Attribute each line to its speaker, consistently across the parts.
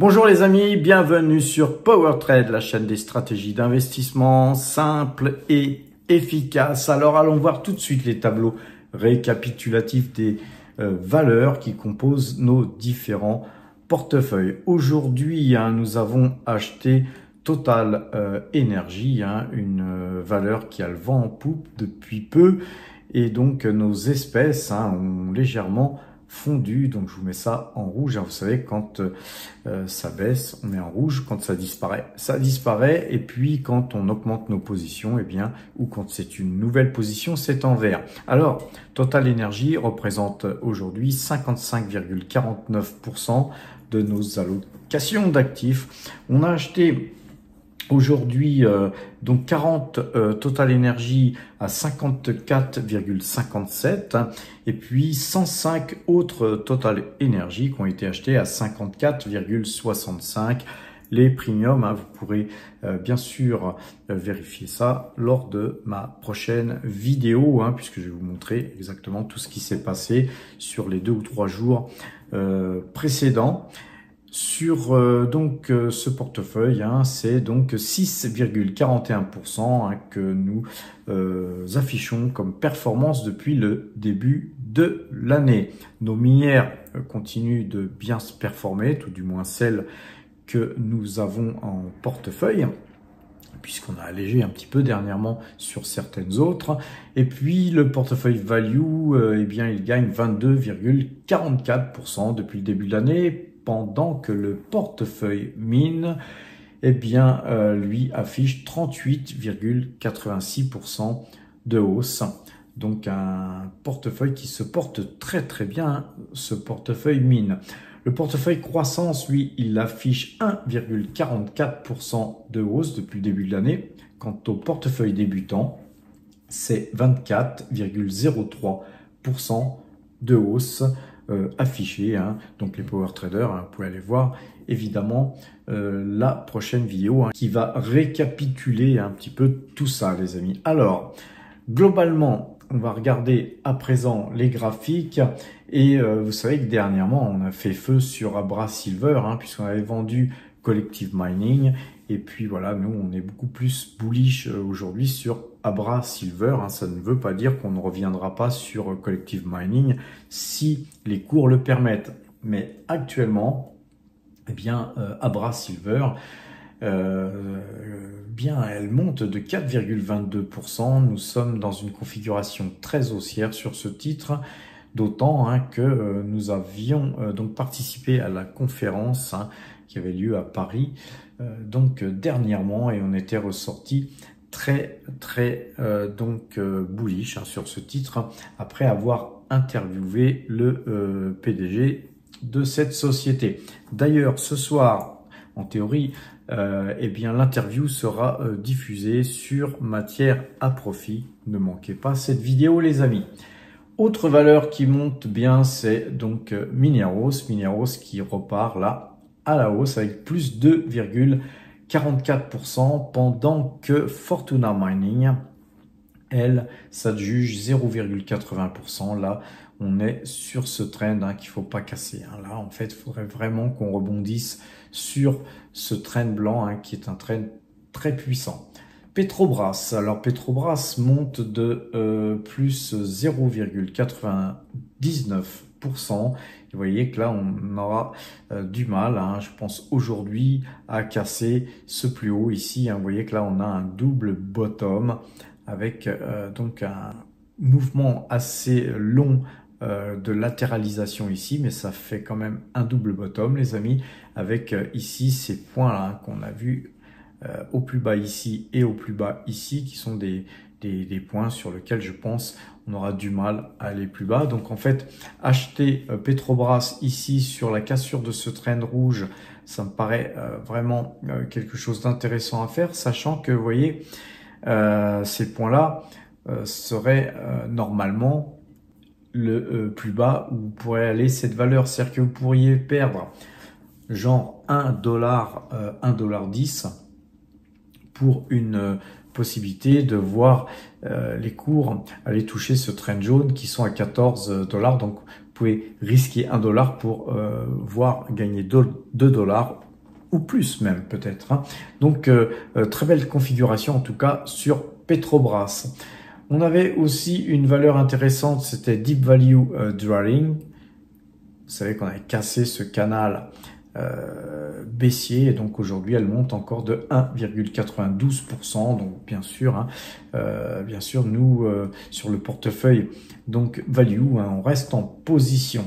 Speaker 1: Bonjour les amis, bienvenue sur PowerTrade, la chaîne des stratégies d'investissement simples et efficaces. Alors allons voir tout de suite les tableaux récapitulatifs des valeurs qui composent nos différents portefeuilles. Aujourd'hui, nous avons acheté Total Energy, une valeur qui a le vent en poupe depuis peu et donc nos espèces ont légèrement fondu, donc je vous mets ça en rouge. Vous savez, quand ça baisse, on met en rouge, quand ça disparaît, et puis quand on augmente nos positions, ou quand c'est une nouvelle position, c'est en vert. Alors, Total Energy représente aujourd'hui 55,49% de nos allocations d'actifs. On a acheté aujourd'hui, donc 40 Total Energy à 54,57 et puis 105 autres Total Energy qui ont été achetés à 54,65. Les premiums, vous pourrez bien sûr vérifier ça lors de ma prochaine vidéo, puisque je vais vous montrer exactement tout ce qui s'est passé sur les 2 ou 3 jours précédents. Sur ce portefeuille, c'est donc 6,41% que nous affichons comme performance depuis le début de l'année. Nos minières continuent de bien se performer, tout du moins celles que nous avons en portefeuille, puisqu'on a allégé un petit peu dernièrement sur certaines autres. Et puis le portefeuille value, il gagne 22,44% depuis le début de l'année, pendant que le portefeuille mine, lui affiche 38,86% de hausse. Donc un portefeuille qui se porte très très bien, ce portefeuille mine. Le portefeuille croissance, lui, il affiche 1,44% de hausse depuis le début de l'année. Quant au portefeuille débutant, c'est 24,03% de hausse affiché. Donc les power traders, vous pouvez aller voir évidemment la prochaine vidéo qui va récapituler un petit peu tout ça, les amis. Alors globalement, on va regarder à présent les graphiques et vous savez que dernièrement on a fait feu sur Abra Silver, puisqu'on avait vendu Collective Mining. Et puis voilà, nous on est beaucoup plus bullish aujourd'hui sur Abra Silver. Ça ne veut pas dire qu'on ne reviendra pas sur Collective Mining si les cours le permettent. Mais actuellement, Abra Silver, elle monte de 4,22%. Nous sommes dans une configuration très haussière sur ce titre. D'autant que nous avions donc participé à la conférence qui avait lieu à Paris dernièrement, et on était ressorti très bullish sur ce titre après avoir interviewé le PDG de cette société. D'ailleurs, ce soir, en théorie, l'interview sera diffusée sur Matière à Profit. Ne manquez pas cette vidéo, les amis. Autre valeur qui monte bien, c'est donc Mineros qui repart là à la hausse avec plus 2,44%, pendant que Fortuna Mining, elle, s'adjuge 0,80%. Là, on est sur ce trend qu'il ne faut pas casser. Là, en fait, il faudrait vraiment qu'on rebondisse sur ce trend blanc qui est un trend très puissant. Petrobras, alors Petrobras monte de plus 0,99%. Vous voyez que là, on aura du mal, je pense, aujourd'hui à casser ce plus haut ici. Vous voyez que là, on a un double bottom avec donc un mouvement assez long de latéralisation ici, mais ça fait quand même un double bottom, les amis, avec ici ces points-là qu'on a vus au plus bas ici et au plus bas ici, qui sont des points sur lesquels je pense on aura du mal à aller plus bas. Donc en fait, acheter Petrobras ici sur la cassure de ce trend rouge, ça me paraît vraiment quelque chose d'intéressant à faire, sachant que vous voyez, ces points-là seraient normalement le plus bas où pourrait aller cette valeur. C'est-à-dire que vous pourriez perdre genre $1, $1,10 pour une possibilité de voir les cours aller toucher ce trend jaune qui sont à $14. Donc vous pouvez risquer $1 pour voir gagner $2 ou plus même peut-être. Hein. Donc très belle configuration en tout cas sur Petrobras. On avait aussi une valeur intéressante, c'était Deep Value Drilling. Vous savez qu'on avait cassé ce canal baissier et donc aujourd'hui elle monte encore de 1,92%. Donc bien sûr nous sur le portefeuille donc value, hein, on reste en position.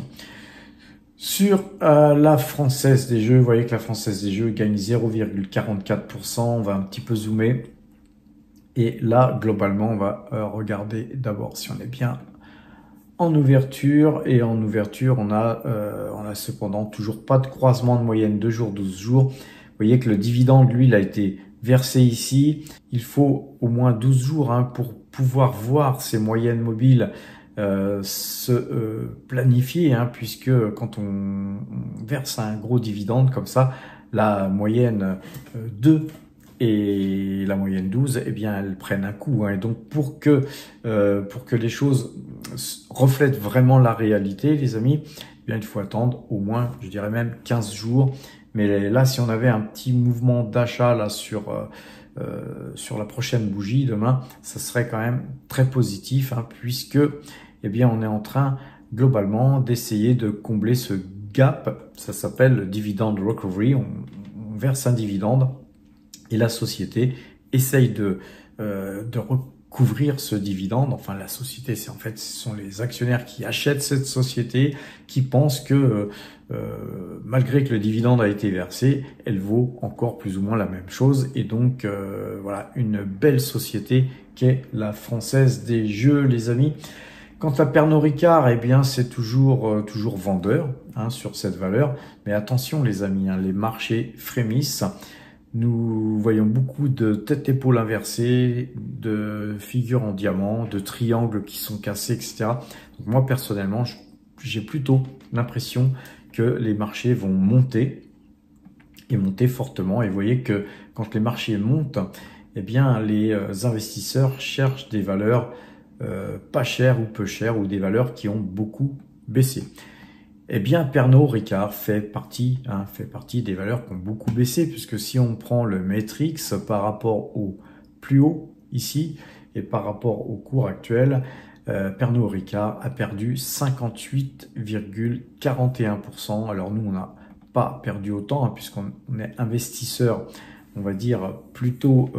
Speaker 1: Sur la Française des Jeux, vous voyez que la Française des Jeux gagne 0,44%. On va un petit peu zoomer. Et là, globalement, on va regarder d'abord si on est bien en ouverture. Et en ouverture, on a cependant toujours pas de croisement de moyenne 2 jours, 12 jours. Vous voyez que le dividende, lui, il a été versé ici. Il faut au moins 12 jours hein, pour pouvoir voir ces moyennes mobiles se planifier, hein, puisque quand on verse un gros dividende comme ça, la moyenne 2 et la moyenne 12, eh bien, elles prennent un coup. Hein, et donc, pour que les choses reflètent vraiment la réalité, les amis, eh bien, il faut attendre au moins, je dirais même 15 jours. Mais là, si on avait un petit mouvement d'achat là sur la prochaine bougie demain, ça serait quand même très positif, hein, puisque eh bien, on est en train globalement d'essayer de combler ce gap. Ça s'appelle le dividend recovery. On verse un dividende et la société essaye de recouvrir ce dividende. Enfin, la société, ce sont les actionnaires qui achètent cette société, qui pensent que malgré que le dividende a été versé, elle vaut encore plus ou moins la même chose. Et donc, voilà, une belle société qu'est la Française des Jeux, les amis. Quant à Pernod Ricard, eh bien, c'est toujours vendeur hein, sur cette valeur. Mais attention, les amis, hein, les marchés frémissent. Nous voyons beaucoup de tête-épaule inversées, de figures en diamant, de triangles qui sont cassés, etc. Donc moi, personnellement, j'ai plutôt l'impression que les marchés vont monter et monter fortement. Et vous voyez que quand les marchés montent, eh bien, les investisseurs cherchent des valeurs pas chères ou peu chères ou des valeurs qui ont beaucoup baissé. Eh bien, Pernod Ricard fait partie des valeurs qui ont beaucoup baissé, puisque si on prend le Matrix par rapport au plus haut ici et par rapport au cours actuel, Pernod Ricard a perdu 58,41%. Alors nous, on n'a pas perdu autant, hein, puisqu'on est investisseur, on va dire, plutôt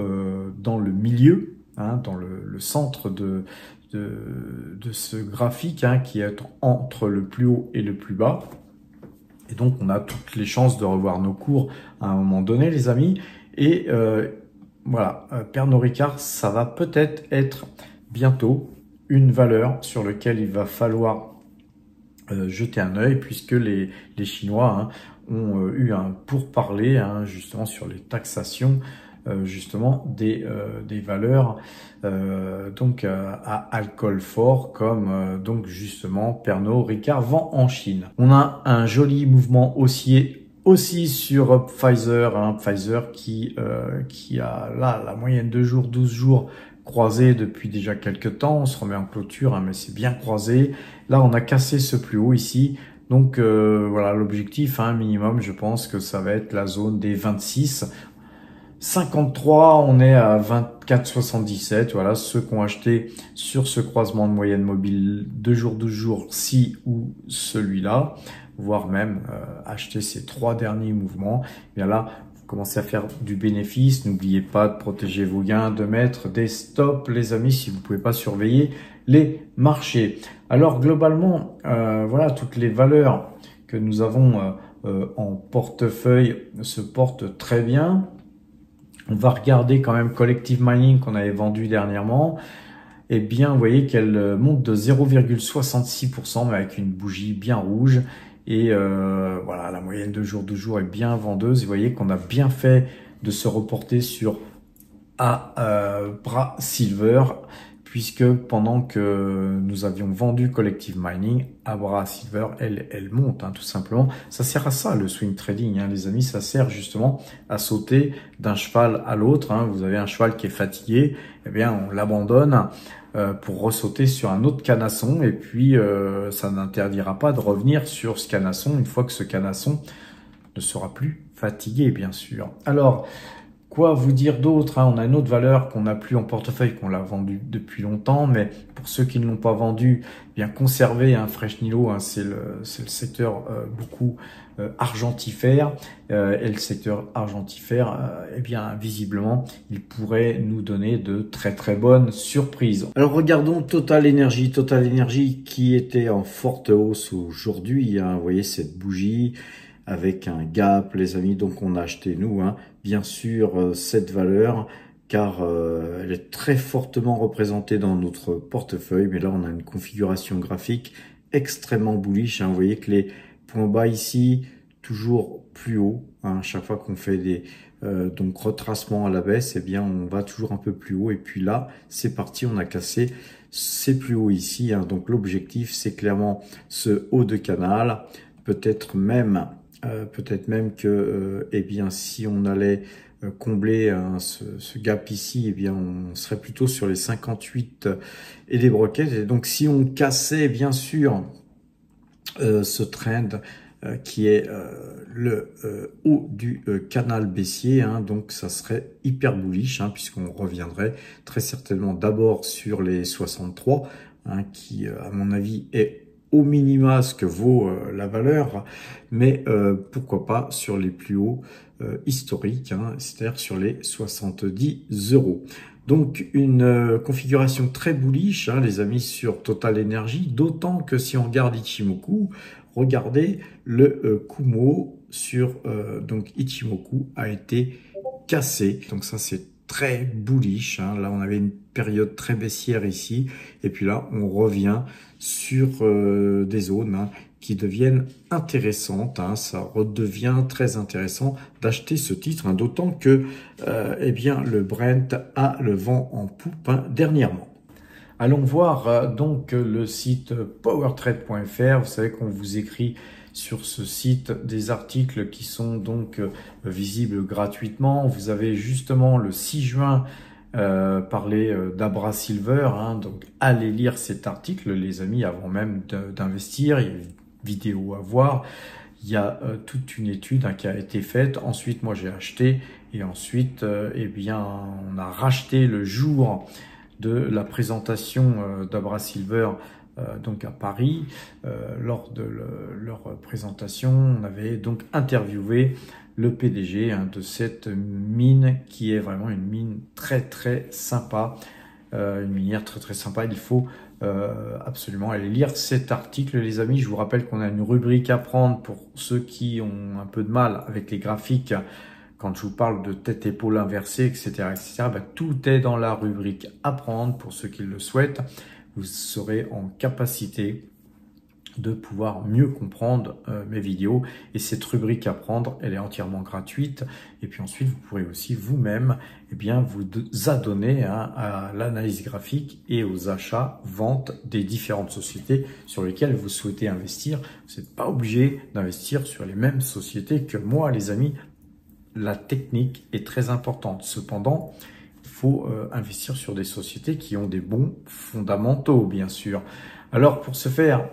Speaker 1: dans le milieu, hein, dans le centre de ce graphique hein, qui est entre le plus haut et le plus bas. Et donc, on a toutes les chances de revoir nos cours à un moment donné, les amis. Et voilà, Pernod Ricard, ça va peut-être être bientôt une valeur sur laquelle il va falloir jeter un œil, puisque les Chinois hein, ont eu un pourparler hein, justement sur les taxations justement des valeurs à alcool fort comme donc justement Pernod Ricard vend en Chine. On a un joli mouvement haussier aussi sur Pfizer, hein, Pfizer qui a là la moyenne 2 jours, 12 jours croisé depuis déjà quelques temps. On se remet en clôture, hein, mais c'est bien croisé. Là, on a cassé ce plus haut ici. Donc voilà, l'objectif hein, minimum, je pense que ça va être la zone des 26. 53, on est à 24,77. Voilà, ceux qui ont acheté sur ce croisement de moyenne mobile 2 jours, 12 jours, ci ou celui-là, voire même acheter ces 3 derniers mouvements, et bien là, vous commencez à faire du bénéfice. N'oubliez pas de protéger vos gains, de mettre des stops, les amis, si vous ne pouvez pas surveiller les marchés. Alors, globalement, voilà, toutes les valeurs que nous avons en portefeuille se portent très bien. On va regarder quand même Collective Mining qu'on avait vendu dernièrement. Eh bien, vous voyez qu'elle monte de 0,66%, mais avec une bougie bien rouge. Et voilà, la moyenne de jour est bien vendeuse. Et vous voyez qu'on a bien fait de se reporter sur Abra Silver, puisque pendant que nous avions vendu Collective Mining, Abra Silver, elle monte, hein, tout simplement. Ça sert à ça, le swing trading, hein, les amis. Ça sert justement à sauter d'un cheval à l'autre. Hein. Vous avez un cheval qui est fatigué, eh bien, on l'abandonne pour ressauter sur un autre canasson. Et puis, ça n'interdira pas de revenir sur ce canasson une fois que ce canasson ne sera plus fatigué, bien sûr. Alors, quoi vous dire d'autre, hein? On a une autre valeur qu'on n'a plus en portefeuille, qu'on l'a vendue depuis longtemps, mais pour ceux qui ne l'ont pas vendue, bien conserver, hein, Fresh Nilo, hein, c'est le secteur beaucoup argentifère, et le secteur argentifère, eh bien visiblement, il pourrait nous donner de très très bonnes surprises. Alors regardons Total Energy qui était en forte hausse aujourd'hui, hein. Vous voyez cette bougie avec un gap, les amis, donc on a acheté nous, hein, bien sûr, cette valeur, car elle est très fortement représentée dans notre portefeuille, mais là on a une configuration graphique extrêmement bullish, hein. Vous voyez que les points bas ici, toujours plus haut, hein, chaque fois qu'on fait des donc retracements à la baisse, eh bien on va toujours un peu plus haut, et puis là c'est parti, on a cassé c'est plus haut ici, hein. Donc l'objectif c'est clairement ce haut de canal, peut-être même que eh bien si on allait combler hein, ce gap ici, eh bien on serait plutôt sur les 58 et des broquettes. Et donc si on cassait bien sûr ce trend qui est le haut du canal baissier, hein, donc ça serait hyper bullish, hein, puisqu'on reviendrait très certainement d'abord sur les 63, hein, qui à mon avis est au minima ce que vaut la valeur, mais pourquoi pas sur les plus hauts historiques, hein, c'est-à-dire sur les 70 €. Donc une configuration très bullish, hein, les amis, sur Total Energy, d'autant que si on regarde Ichimoku, regardez le Kumo sur donc Ichimoku a été cassé, donc ça c'est très bullish, hein. Là on avait une période très baissière ici, et puis là on revient sur des zones, hein, qui deviennent intéressantes, hein. Ça redevient très intéressant d'acheter ce titre, hein, d'autant que eh bien le Brent a le vent en poupe, hein, dernièrement. Allons voir donc le site powertrade.fr. Vous savez qu'on vous écrit sur ce site des articles qui sont donc visibles gratuitement. Vous avez justement le 6 juin parlé d'Abra Silver, hein, donc allez lire cet article les amis avant même d'investir. Il y a une vidéo à voir, il y a toute une étude, hein, qui a été faite. Ensuite moi j'ai acheté, et ensuite eh bien on a racheté le jour de la présentation d'Abra Silver donc à Paris. Lors de leur présentation, on avait donc interviewé le PDG, hein, de cette mine qui est vraiment une mine très très sympa, une minière très très sympa. Il faut absolument aller lire cet article les amis. Je vous rappelle qu'on a une rubrique à prendre pour ceux qui ont un peu de mal avec les graphiques. Quand je vous parle de tête-épaule inversée, etc., ben, tout est dans la rubrique apprendre pour ceux qui le souhaitent. Vous serez en capacité de pouvoir mieux comprendre mes vidéos. Et cette rubrique apprendre, elle est entièrement gratuite. Et puis ensuite, vous pourrez aussi vous-même eh bien, vous adonner, hein, à l'analyse graphique et aux achats, ventes des différentes sociétés sur lesquelles vous souhaitez investir. Vous n'êtes pas obligé d'investir sur les mêmes sociétés que moi, les amis. La technique est très importante. Cependant, il faut investir sur des sociétés qui ont des bons fondamentaux, bien sûr. Alors, pour ce faire,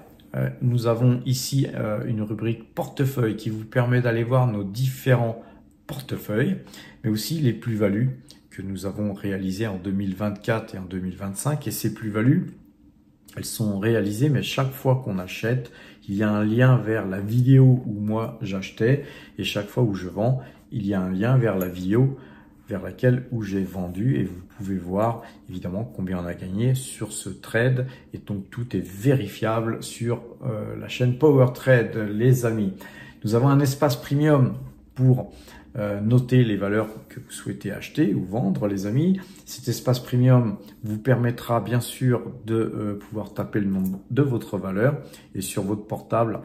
Speaker 1: nous avons ici une rubrique portefeuille qui vous permet d'aller voir nos différents portefeuilles, mais aussi les plus-values que nous avons réalisées en 2024 et en 2025. Et ces plus-values, elles sont réalisées, mais chaque fois qu'on achète, il y a un lien vers la vidéo où moi j'achetais, et chaque fois où je vends, il y a un lien vers la vidéo vers laquelle où j'ai vendu, et vous pouvez voir évidemment combien on a gagné sur ce trade, et donc tout est vérifiable sur la chaîne PowerTrade les amis. Nous avons un espace premium pour noter les valeurs que vous souhaitez acheter ou vendre les amis. Cet espace premium vous permettra bien sûr de pouvoir taper le nom de votre valeur, et sur votre portable,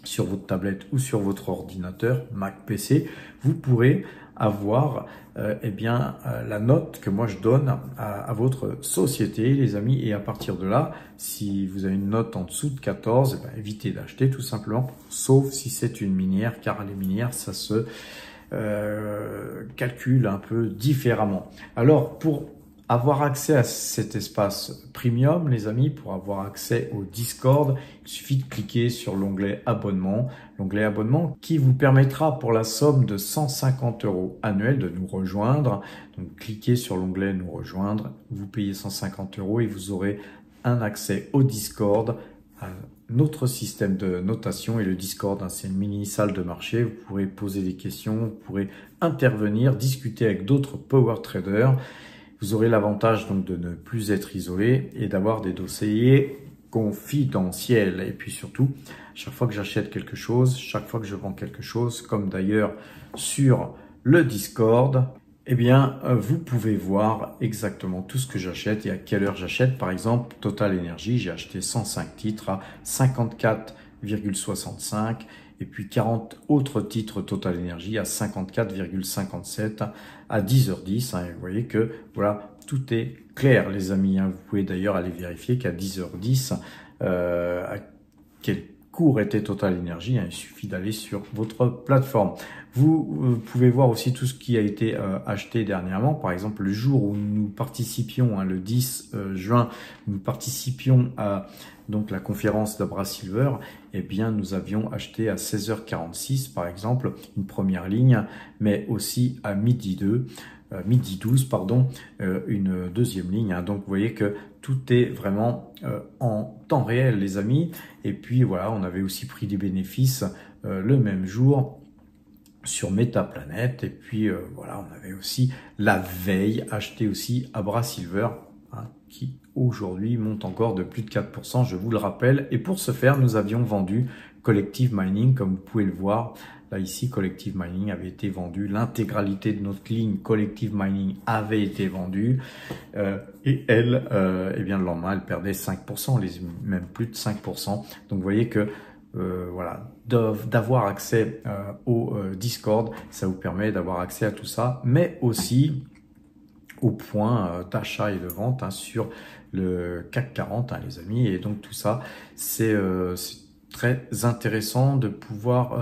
Speaker 1: sur votre tablette ou sur votre ordinateur Mac PC, vous pourrez avoir eh bien la note que moi je donne à votre société les amis, et à partir de là, si vous avez une note en dessous de 14, eh bien, évitez d'acheter tout simplement, sauf si c'est une minière, car les minières ça se calcule un peu différemment. Alors pour avoir accès à cet espace premium, les amis, pour avoir accès au Discord, il suffit de cliquer sur l'onglet abonnement qui vous permettra pour la somme de 150 € annuels de nous rejoindre. Donc cliquez sur l'onglet nous rejoindre, vous payez 150 € et vous aurez un accès au Discord, à notre système de notation. Et le Discord, c'est une mini salle de marché. Vous pourrez poser des questions, vous pourrez intervenir, discuter avec d'autres power traders. Vous aurez l'avantage donc de ne plus être isolé et d'avoir des dossiers confidentiels. Et puis surtout, chaque fois que j'achète quelque chose, chaque fois que je vends quelque chose, comme d'ailleurs sur le Discord, eh bien, vous pouvez voir exactement tout ce que j'achète et à quelle heure j'achète. Par exemple, Total Energy, j'ai acheté 105 titres à 54,65 et puis 40 autres titres Total Energy à 54,57 à 10h10. Hein, et vous voyez que voilà, tout est clair, les amis. Hein. Vous pouvez d'ailleurs aller vérifier qu'à 10h10, à quel cours était Total Energy. Hein, il suffit d'aller sur votre plateforme. Vous pouvez voir aussi tout ce qui a été acheté dernièrement. Par exemple, le jour où nous participions, hein, le 10 juin, nous participions à donc la conférence d'Abra Silver, eh bien, nous avions acheté à 16h46, par exemple, une première ligne, mais aussi à midi 12, pardon, une deuxième ligne. Hein. Donc, vous voyez que tout est vraiment en temps réel, les amis. Et puis, voilà, on avait aussi pris des bénéfices le même jour sur Metaplanet. Et puis, voilà, on avait aussi la veille acheté aussi Abra Silver, hein, qui aujourd'hui monte encore de plus de 4%, je vous le rappelle. Et pour ce faire, nous avions vendu Collective Mining, comme vous pouvez le voir. Là, ici, Collective Mining avait été vendu. L'intégralité de notre ligne Collective Mining avait été vendue. Et elle, eh bien, le lendemain, elle perdait 5%, même plus de 5%. Donc, vous voyez que voilà, d'avoir accès au Discord, ça vous permet d'avoir accès à tout ça, mais aussi au point d'achat et de vente, hein, sur le CAC 40, hein, les amis. Et donc tout ça, c'est très intéressant de pouvoir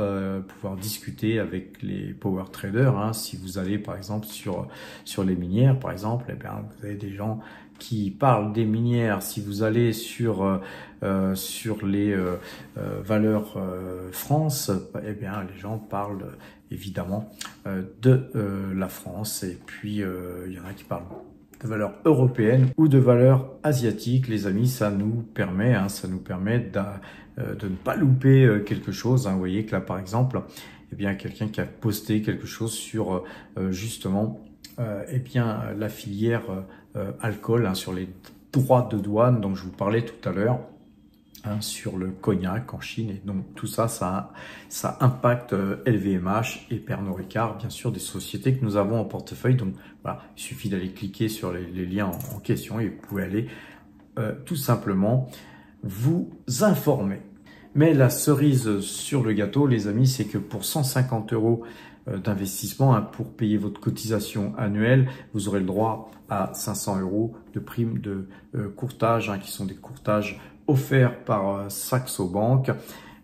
Speaker 1: discuter avec les power traders. Hein. Si vous allez par exemple sur les minières, par exemple, eh bien, vous avez des gens qui parlent des minières. Si vous allez sur les valeurs France, eh bien les gens parlent évidemment de la France. Et puis il y en a qui parlent de valeurs européennes ou de valeurs asiatiques. Les amis, ça nous permet de ne pas louper quelque chose. Hein. Vous voyez que là, par exemple, eh bien, quelqu'un qui a posté quelque chose sur justement eh bien, la filière alcool, hein, sur les droits de douane dont je vous parlais tout à l'heure. Hein, sur le cognac en Chine. Et donc tout ça, ça impacte LVMH et Pernod Ricard, bien sûr, des sociétés que nous avons en portefeuille. Donc voilà, il suffit d'aller cliquer sur les liens en question et vous pouvez aller tout simplement vous informer. Mais la cerise sur le gâteau, les amis, c'est que pour 150 € d'investissement, hein, pour payer votre cotisation annuelle, vous aurez le droit à 500 € de primes de courtage, hein, qui sont des courtages offerts par Saxo Bank.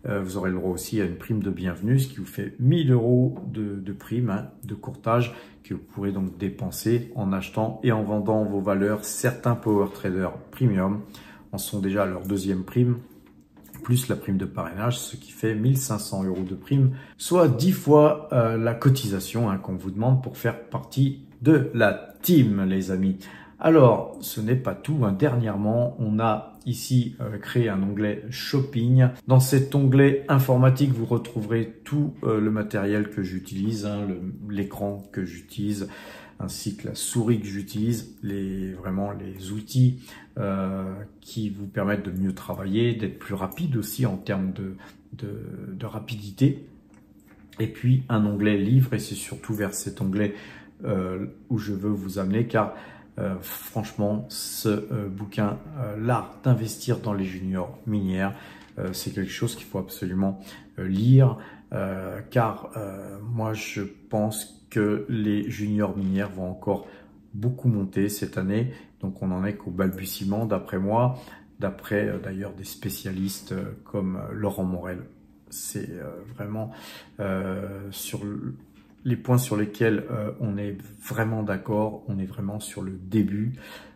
Speaker 1: Vous aurez le droit aussi à une prime de bienvenue, ce qui vous fait 1000 € de prime, hein, de courtage, que vous pourrez donc dépenser en achetant et en vendant vos valeurs. Certains power traders premium en sont déjà à leur deuxième prime, plus la prime de parrainage, ce qui fait 1500 € de prime, soit 10 fois la cotisation, hein, qu'on vous demande pour faire partie de la team, les amis. Alors, ce n'est pas tout. Hein. Dernièrement, on a ici créé un onglet shopping. Dans cet onglet informatique, vous retrouverez tout le matériel que j'utilise, hein, l'écran que j'utilise, ainsi que la souris que j'utilise, vraiment les outils qui vous permettent de mieux travailler, d'être plus rapide aussi en termes de rapidité. Et puis un onglet livre, et c'est surtout vers cet onglet où je veux vous amener, car franchement, ce bouquin, l'art d'investir dans les juniors minières, c'est quelque chose qu'il faut absolument lire, car moi je pense que les juniors minières vont encore beaucoup monter cette année. Donc on n'en est qu'au balbutiement d'après moi, d'après d'ailleurs des spécialistes comme Laurent Morel. C'est vraiment sur les points sur lesquels on est vraiment d'accord, on est vraiment sur le début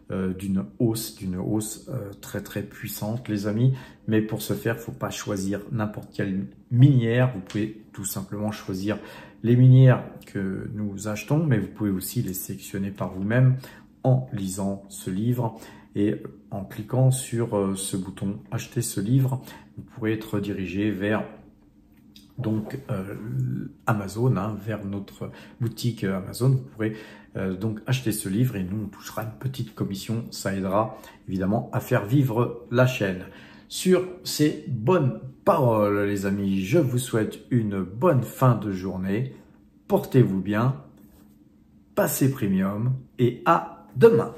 Speaker 1: d'une hausse très très puissante, les amis. Mais pour ce faire, il ne faut pas choisir n'importe quelle minière. Vous pouvez tout simplement choisir les minières que nous achetons, mais vous pouvez aussi les sélectionner par vous-même en lisant ce livre et en cliquant sur ce bouton « Acheter ce livre », vous pourrez être dirigé vers donc Amazon, vers notre boutique Amazon. Vous pourrez donc acheter ce livre et nous on touchera une petite commission. Ça aidera évidemment à faire vivre la chaîne. Sur ces bonnes paroles, les amis, je vous souhaite une bonne fin de journée. Portez-vous bien, passez premium et à demain.